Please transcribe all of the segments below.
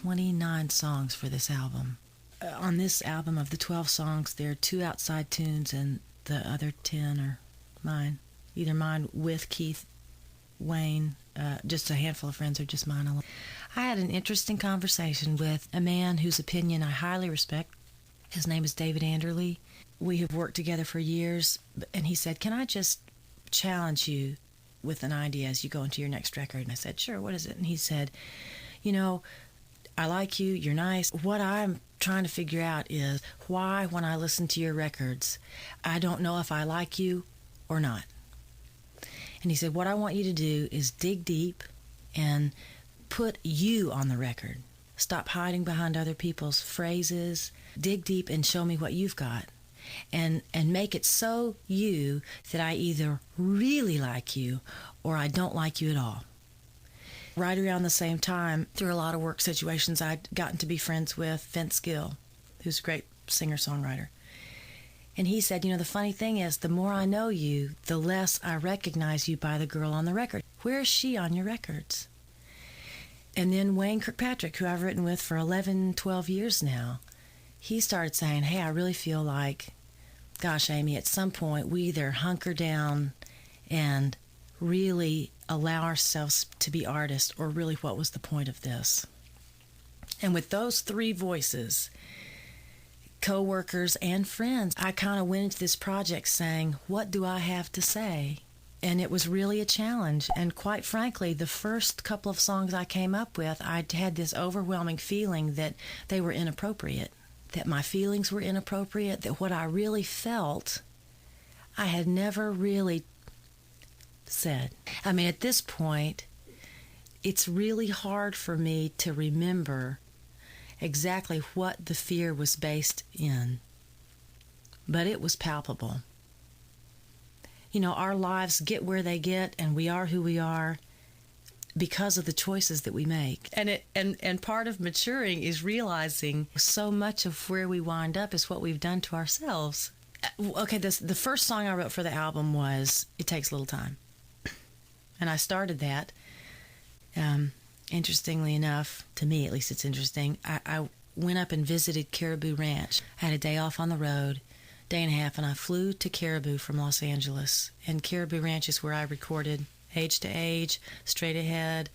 29 songs for this album. On this album, of the 12 songs, there are 2 outside tunes, and the other 10 are mine. Either mine with Keith, Wayne, just a handful of friends, or just mine alone. I had an interesting conversation with a man whose opinion I highly respect. His name is David Anderle. We have worked together for years, and he said, "Can I just challenge you with an idea as you go into your next record?" And I said, "Sure, what is it?" And he said, "You know, I like you, you're nice. What I'm trying to figure out is why, when I listen to your records, I don't know if I like you or not." And he said, "What I want you to do is dig deep and put you on the record. Stop hiding behind other people's phrases. Dig deep and show me what you've got. And make it so you that I either really like you or I don't like you at all." Right around the same time, through a lot of work situations, I'd gotten to be friends with Vince Gill, who's a great singer-songwriter. And he said, "You know, the funny thing is, the more I know you, the less I recognize you by the girl on the record. Where is she on your records?" And then Wayne Kirkpatrick, who I've written with for 11, 12 years now, he started saying, "Hey, I really feel like, gosh, Amy, at some point we either hunker down and really allow ourselves to be artists, or really what was the point of this?" And with those 3 voices, co-workers and friends, I kind of went into this project saying, what do I have to say? And it was really a challenge. And quite frankly, the first couple of songs I came up with, I had this overwhelming feeling that they were inappropriate, that my feelings were inappropriate, that what I really felt, I had never really said. I mean, at this point, it's really hard for me to remember exactly what the fear was based in, but it was palpable. You know, our lives get where they get, and we are who we are because of the choices that we make. And part of maturing is realizing so much of where we wind up is what we've done to ourselves. Okay, the first song I wrote for the album was "It Takes a Little Time." And I started that. Interestingly enough, to me at least it's interesting, I went up and visited Caribou Ranch. I had a day off on the road, day and a half, and I flew to Caribou from Los Angeles. And Caribou Ranch is where I recorded Age to Age, Straight Ahead,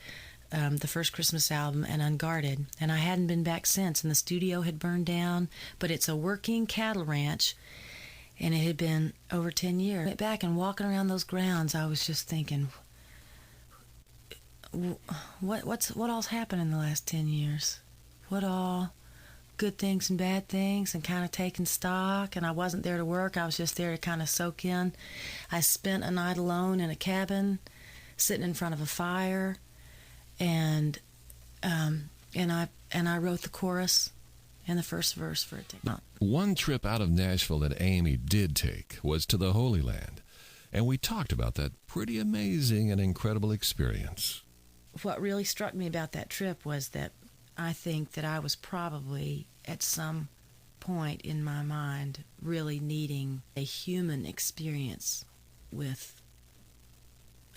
the first Christmas album, and Unguarded. And I hadn't been back since, and the studio had burned down, but it's a working cattle ranch, and it had been over 10 years. I went back, and walking around those grounds, I was just thinking, what all's happened in the last 10 years? What all good things and bad things, and kind of taking stock. And I wasn't there to work. I was just there to kind of soak in. I spent a night alone in a cabin, sitting in front of a fire, and I wrote the chorus and the first verse for it. One trip out of Nashville that Amy did take was to the Holy Land, and we talked about that pretty amazing and incredible experience. What really struck me about that trip was that I think that I was probably at some point in my mind really needing a human experience with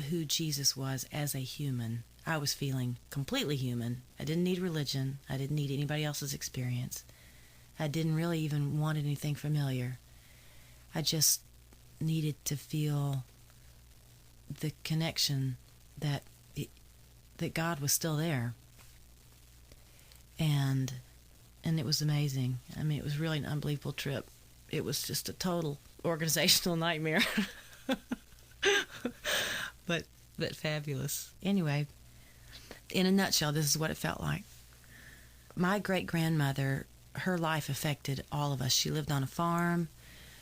who Jesus was as a human. I was feeling completely human. I didn't need religion. I didn't need anybody else's experience. I didn't really even want anything familiar. I just needed to feel the connection that God was still there. And it was amazing. I mean, it was really an unbelievable trip. It was just a total organizational nightmare. but fabulous. Anyway, in a nutshell, this is what it felt like. My great-grandmother, her life affected all of us. She lived on a farm.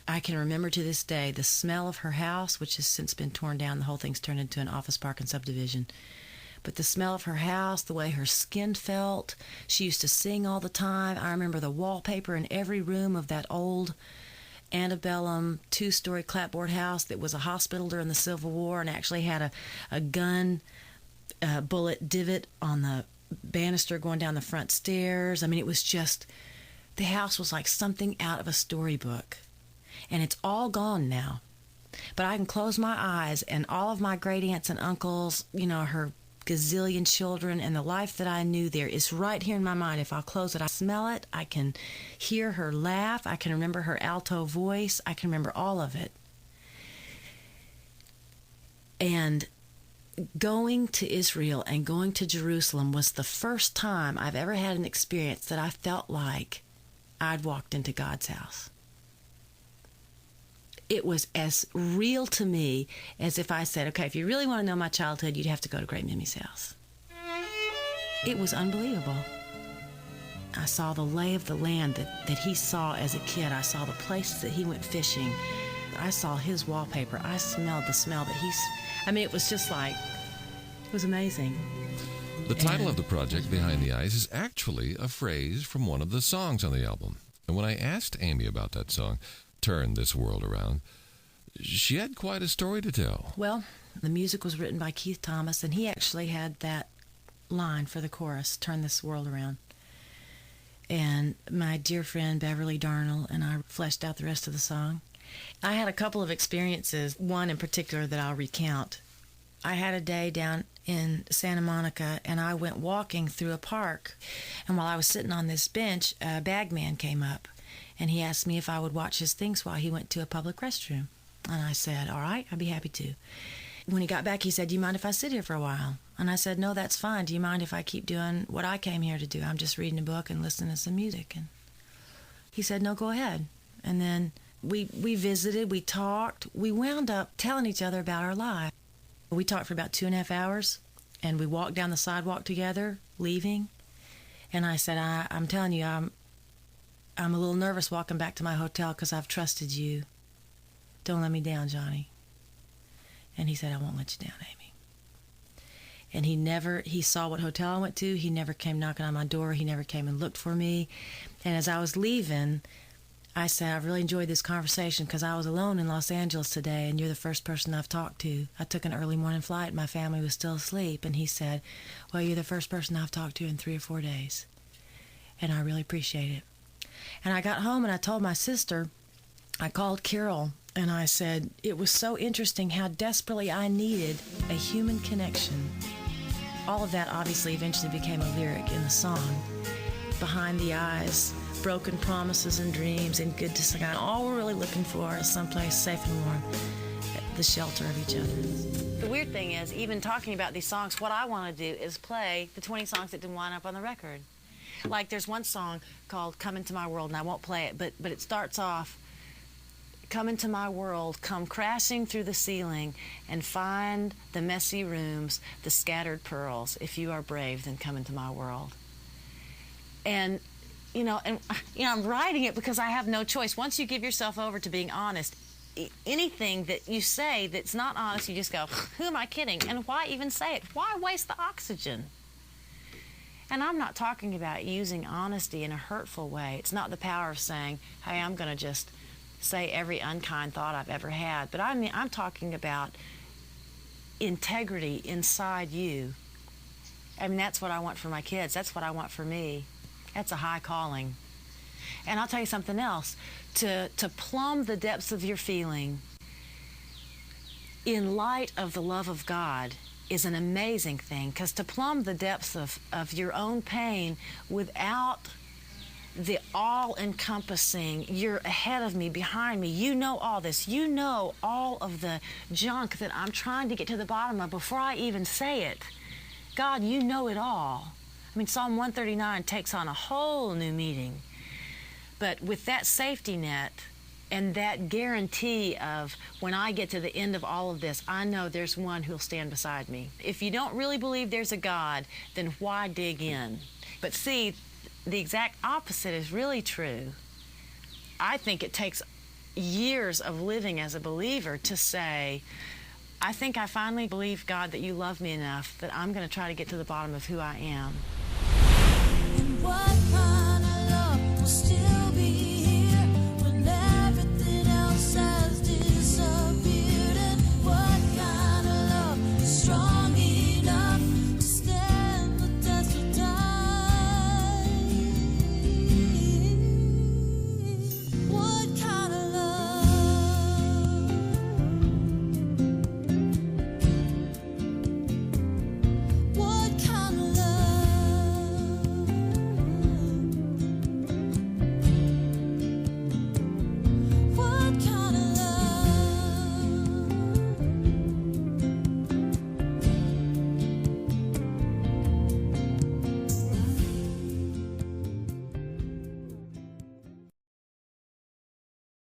I can remember to this day the smell of her house, which has since been torn down. The whole thing's turned into an office park and subdivision. But the smell of her house, the way her skin felt, she used to sing all the time. I remember the wallpaper in every room of that old antebellum 2-story clapboard house that was a hospital during the Civil War and actually had a gun bullet divot on the banister going down the front stairs. I mean, it was just, the house was like something out of a storybook. And it's all gone now. But I can close my eyes and all of my great aunts and uncles, you know, her gazillion children, and the life that I knew there is right here in my mind. If I'll close it, I smell it. I can hear her laugh. I can remember her alto voice. I can remember all of it. And going to Israel and going to Jerusalem was the first time I've ever had an experience that I felt like I'd walked into God's house. It was as real to me as if I said, okay, if you really want to know my childhood, you'd have to go to Great Mimi's house. It was unbelievable. I saw the lay of the land that he saw as a kid. I saw the places that he went fishing. I saw his wallpaper. I smelled the smell that it was just like, it was amazing. The title of the project, Behind the Eyes, is actually a phrase from one of the songs on the album. And when I asked Amy about that song, Turn This World Around, she had quite a story to tell. Well, the music was written by Keith Thomas, and he actually had that line for the chorus, Turn This World Around. And my dear friend Beverly Darnell and I fleshed out the rest of the song. I had a couple of experiences, one in particular that I'll recount. I had a day down in Santa Monica, and I went walking through a park. And while I was sitting on this bench, a bagman came up, and he asked me if I would watch his things while he went to a public restroom. And I said, all right, I'd be happy to. When he got back, he said, do you mind if I sit here for a while? And I said, no, that's fine. Do you mind if I keep doing what I came here to do? I'm just reading a book and listening to some music. And he said, no, go ahead. And then we visited, we talked. We wound up telling each other about our lives. We talked for about 2.5 hours, and we walked down the sidewalk together, leaving. And I said, I'm telling you, I'm a little nervous walking back to my hotel because I've trusted you. Don't let me down, Johnny. And he said, I won't let you down, Amy. And he saw what hotel I went to. He never came knocking on my door. He never came and looked for me. And as I was leaving, I said, I've really enjoyed this conversation because I was alone in Los Angeles today, and you're the first person I've talked to. I took an early morning flight. My family was still asleep. And he said, well, you're the first person I've talked to in 3 or 4 days. And I really appreciate it. And I got home and I told my sister, I called Carol, and I said, it was so interesting how desperately I needed a human connection. All of that obviously eventually became a lyric in the song. Behind the eyes, broken promises and dreams, and good to sing. All we're really looking for is someplace safe and warm, the shelter of each other. The weird thing is, even talking about these songs, what I want to do is play the 20 songs that didn't wind up on the record. Like there's one song called Come Into My World, and I won't play it, but it starts off, come into my world, come crashing through the ceiling, and find the messy rooms, the scattered pearls. If you are brave, then come into my world. And I'm writing it because I have no choice. Once you give yourself over to being honest, anything that you say that's not honest, you just go, who am I kidding? And why even say it? Why waste the oxygen? And I'm not talking about using honesty in a hurtful way. It's not the power of saying, hey, I'm going to just say every unkind thought I've ever had. But I'm talking about integrity inside you. That's what I want for my kids. That's what I want for me. That's a high calling. And I'll tell you something else. To plumb the depths of your feeling in light of the love of God is an amazing thing, because to plumb the depths of your own pain without the all-encompassing, you're ahead of me, behind me, you know all this, you know all of the junk that I'm trying to get to the bottom of before I even say it. God, you know it all. Psalm 139 takes on a whole new meaning. But with that safety net and that guarantee of when I get to the end of all of this, I know there's one who'll stand beside me. If you don't really believe there's a God, then why dig in? But see, the exact opposite is really true. I think it takes years of living as a believer to say, I think I finally believe, God, that you love me enough that I'm going to try to get to the bottom of who I am. And what kind of love will still